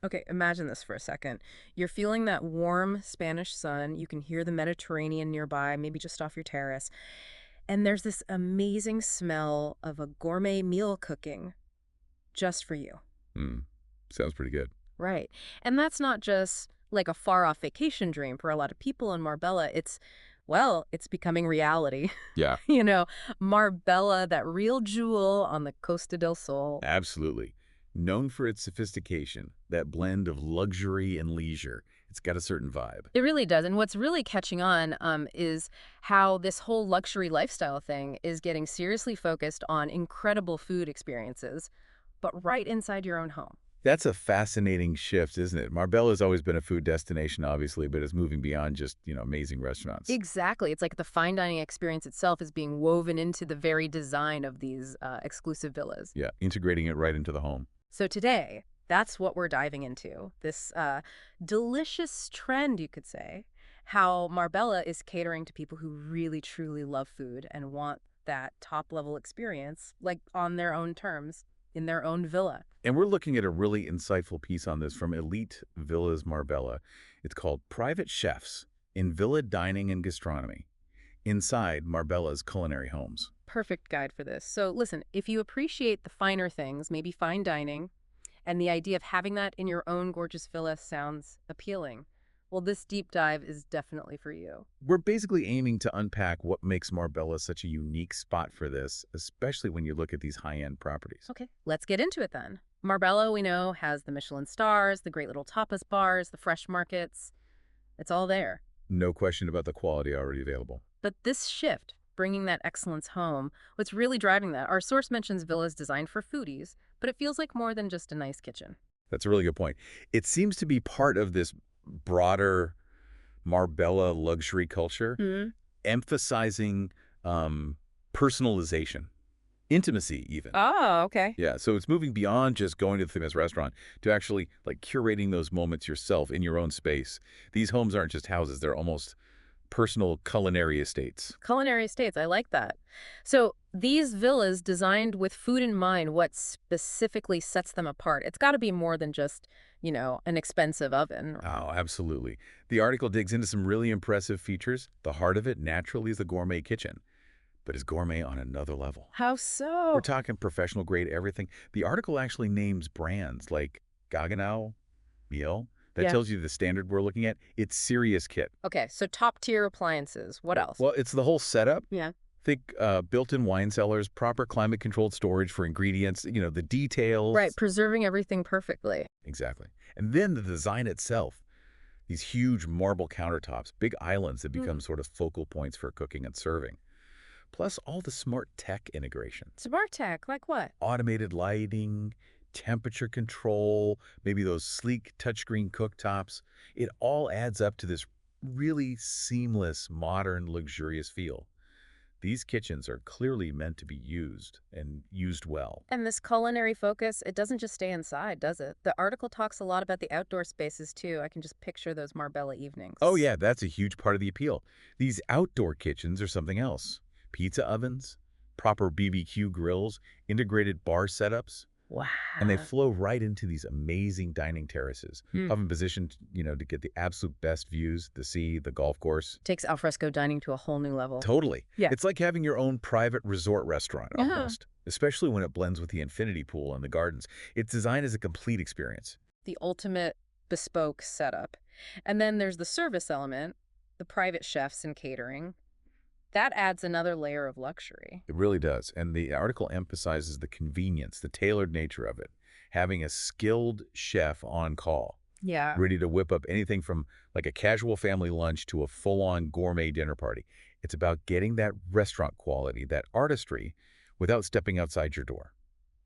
Okay, imagine this for a second. You're feeling that warm Spanish sun. You can hear the Mediterranean nearby, maybe just off your terrace. And there's this amazing smell of a gourmet meal cooking just for you. Hmm. Sounds pretty good. Right. And that's not just like a far off vacation dream for a lot of people in Marbella. It's becoming reality. Yeah, You know, Marbella, that real jewel on the Costa del Sol. absolutely. Known for its sophistication, that blend of luxury and leisure. It's got a certain vibe. It really does. And what's really catching on is how this whole luxury lifestyle thing is getting seriously focused on incredible food experiences, but right inside your own home. That's a fascinating shift, isn't it? Marbella's always been a food destination, obviously, but it's moving beyond just, amazing restaurants. Exactly. It's like the fine dining experience itself is being woven into the very design of these exclusive villas. Yeah, integrating it right into the home. So today, that's what we're diving into. This delicious trend, you could say, how Marbella is catering to people who really, truly love food and want that top level experience, like on their own terms, in their own villa. And we're looking at a really insightful piece on this from Elite Villas Marbella. It's called Private Chefs in Villa Dining and Gastronomy inside Marbella's culinary homes. Perfect guide for this. So listen, if you appreciate the finer things, maybe fine dining, and the idea of having that in your own gorgeous villa sounds appealing, well, this deep dive is definitely for you. We're basically aiming to unpack what makes Marbella such a unique spot for this, especially when you look at these high-end properties. Okay, let's get into it then. Marbella, we know, has the Michelin stars, the great little tapas bars, the fresh markets. It's all there. No question about the quality already available. But this shift, bringing that excellence home, what's really driving that? Our source mentions villas designed for foodies, but it feels like more than just a nice kitchen. That's a really good point. It seems to be part of this broader Marbella luxury culture, Hmm. emphasizing personalization, intimacy even. Oh, okay. Yeah, so it's moving beyond just going to the famous restaurant to actually like curating those moments yourself in your own space. These homes aren't just houses, they're almost personal culinary estates. Culinary estates, I like that. So these villas designed with food in mind, what specifically sets them apart? It's got to be more than just, an expensive oven. Oh, absolutely. The article digs into some really impressive features. The heart of it, naturally, is the gourmet kitchen, but is gourmet on another level. How We're so? talking professional grade everything. The article actually names brands like Gaggenau, Miele. That Yeah. tells you the standard we're looking at. It's serious kit. Okay, so top tier appliances. What else? Well, it's the whole setup. Yeah. Think built-in wine cellars, proper climate-controlled storage for ingredients, the Right, details. preserving everything perfectly. Exactly. And then the design itself, these huge marble countertops, big islands that Hmm. become sort of focal points for cooking and serving. Plus all the smart tech integration, Smart tech, like what? automated lighting, temperature control, maybe those sleek touchscreen cooktops. It all adds up to this really seamless, modern, luxurious feel. These kitchens are clearly meant to be used and used well. And this culinary focus, it doesn't just stay inside, does it? The article talks a lot about the outdoor spaces too. I can just picture those Marbella Oh evenings. yeah, that's a huge part of the appeal. These outdoor kitchens are something else. Pizza ovens, proper BBQ grills, integrated bar setups, and they Wow. flow right into these amazing dining terraces, Hmm. often positioned, to get the absolute best views, the sea, the golf course. Takes alfresco dining to a whole new level. Totally. Yeah. It's like having your own private resort restaurant Yeah. almost, especially when it blends with the infinity pool and the gardens. It's designed as a complete experience. The ultimate bespoke setup. And then there's the service element, the private chefs and catering. That adds another layer of luxury. It really does. And the article emphasizes the convenience, the tailored nature of it. Having a skilled chef on call, Yeah. ready to whip up anything from like a casual family lunch to a full-on gourmet dinner party. It's about getting that restaurant quality, that artistry, without stepping outside your door.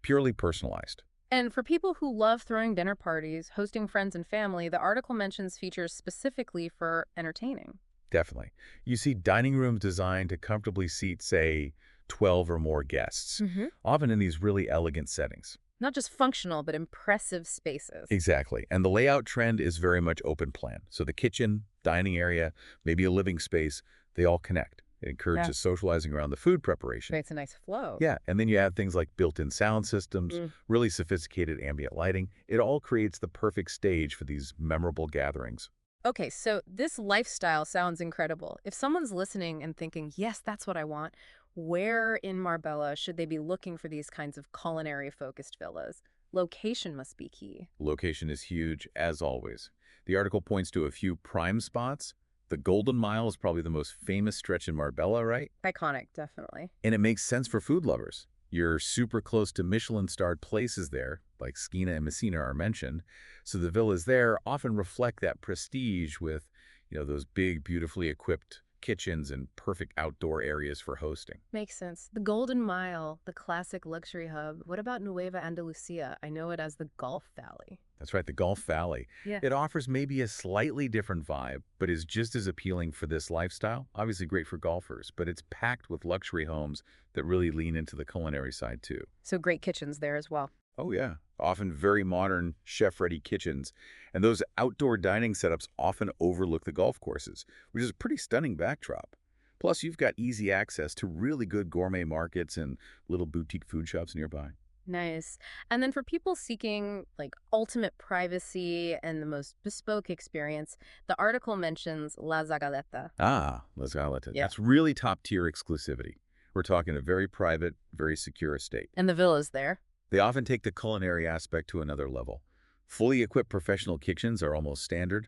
Purely personalized. And for people who love throwing dinner parties, hosting friends and family, the article mentions features specifically for entertaining. Definitely. You see dining rooms designed to comfortably seat, say, 12 or more guests, Hmm. often in these really elegant settings. Not just functional, but impressive spaces. Exactly. And the layout trend is very much open plan. So the kitchen, dining area, maybe a living space, they all connect. It Yeah. encourages socializing around the food preparation. Creates a nice flow. Yeah, and then you add things like built-in sound systems, Mm. really sophisticated ambient lighting. It all creates the perfect stage for these memorable gatherings. Okay, so this lifestyle sounds incredible. If someone's listening and thinking, yes, that's what I want, where in Marbella should they be looking for these kinds of culinary-focused villas? Location must be key. Location is huge, as always. The article points to a few prime spots. The Golden Mile is probably the most famous stretch in Marbella, right? Iconic, definitely. And it makes sense for food lovers. You're super close to Michelin-starred places there, like Skina and Messina are mentioned. So the villas there often reflect that prestige with, those big, beautifully equipped kitchens and perfect outdoor areas for hosting. Makes sense. The Golden Mile, the classic luxury hub. What about Nueva Andalucía? I know it as the Gulf Valley. That's right, the Gulf Valley. Yeah. It offers maybe a slightly different vibe, but is just as appealing for this lifestyle. Obviously great for golfers, but it's packed with luxury homes that really lean into the culinary side too. So great kitchens there as well. Oh yeah, often very modern, chef-ready kitchens. And those outdoor dining setups often overlook the golf courses, which is a pretty stunning backdrop. Plus, you've got easy access to really good gourmet markets and little boutique food shops nearby. Nice. And then for people seeking like ultimate privacy and the most bespoke experience, the article mentions La Zagaleta. Ah, Les Galetas. Yeah. That's really top-tier exclusivity. We're talking a very private, very secure estate. And the villas there. They often take the culinary aspect to another level. Fully equipped professional kitchens are almost standard.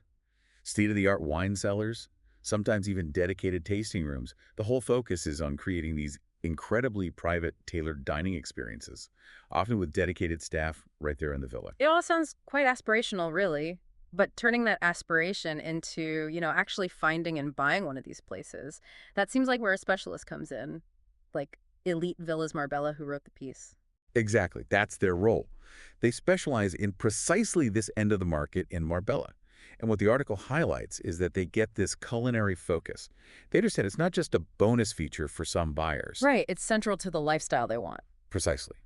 State-of-the-art wine cellars, sometimes even dedicated tasting rooms. The whole focus is on creating these incredibly private, tailored dining experiences, often with dedicated staff right there in the villa. It all sounds quite aspirational, really. But turning that aspiration into, actually finding and buying one of these places, that seems like where a specialist comes in, like Elite Villas Marbella, who wrote the piece. Exactly. That's their role. They specialize in precisely this end of the market in Marbella. And what the article highlights is that they get this culinary focus. They understand it's not just a bonus feature for some buyers. Right. It's central to the lifestyle they want. Precisely.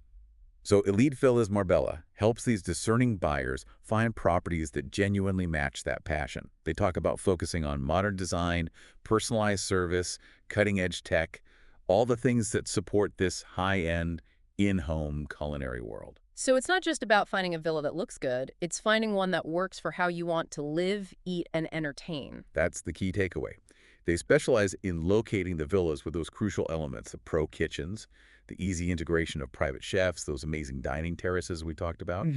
So Elite Villas Marbella helps these discerning buyers find properties that genuinely match that passion. They talk about focusing on modern design, personalized service, cutting-edge tech, all the things that support this high-end, in-home culinary world. So it's not just about finding a villa that looks good, it's finding one that works for how you want to live, eat, and entertain. That's the key takeaway. They specialize in locating the villas with those crucial elements, the pro kitchens, the easy integration of private chefs, those amazing dining terraces we talked about.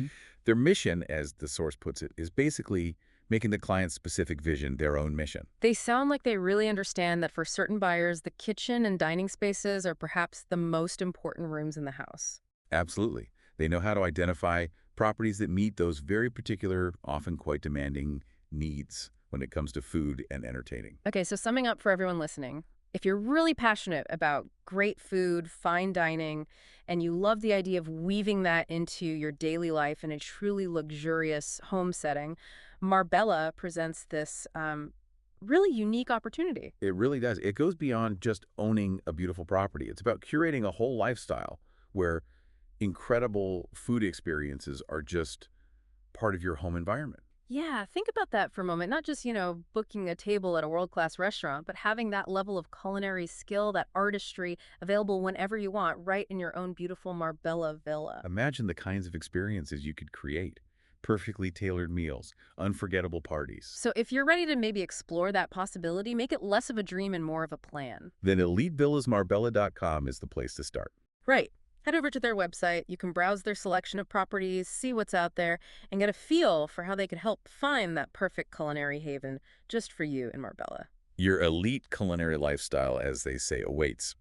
Their mission, as the source puts it, is basically making the client's specific vision their own mission. They sound like they really understand that for certain buyers, the kitchen and dining spaces are perhaps the most important rooms in the house. Absolutely. They know how to identify properties that meet those very particular, often quite demanding needs when it comes to food and entertaining. Okay, so summing up for everyone listening, if you're really passionate about great food, fine dining, and you love the idea of weaving that into your daily life in a truly luxurious home setting, Marbella presents this really unique opportunity. It really does. It goes beyond just owning a beautiful property. It's about curating a whole lifestyle where incredible food experiences are just part of your home environment. Yeah, think about that for a moment. Not just, booking a table at a world-class restaurant, but having that level of culinary skill, that artistry available whenever you want, right in your own beautiful Marbella villa. Imagine the kinds of experiences you could create. Perfectly tailored meals, unforgettable parties. So if you're ready to maybe explore that possibility, make it less of a dream and more of a plan. Then EliteVillasMarbella.com is the place to start. Right. Head over to their website. You can browse their selection of properties, see what's out there, and get a feel for how they could help find that perfect culinary haven just for you in Marbella. Your elite culinary lifestyle, as they say, awaits.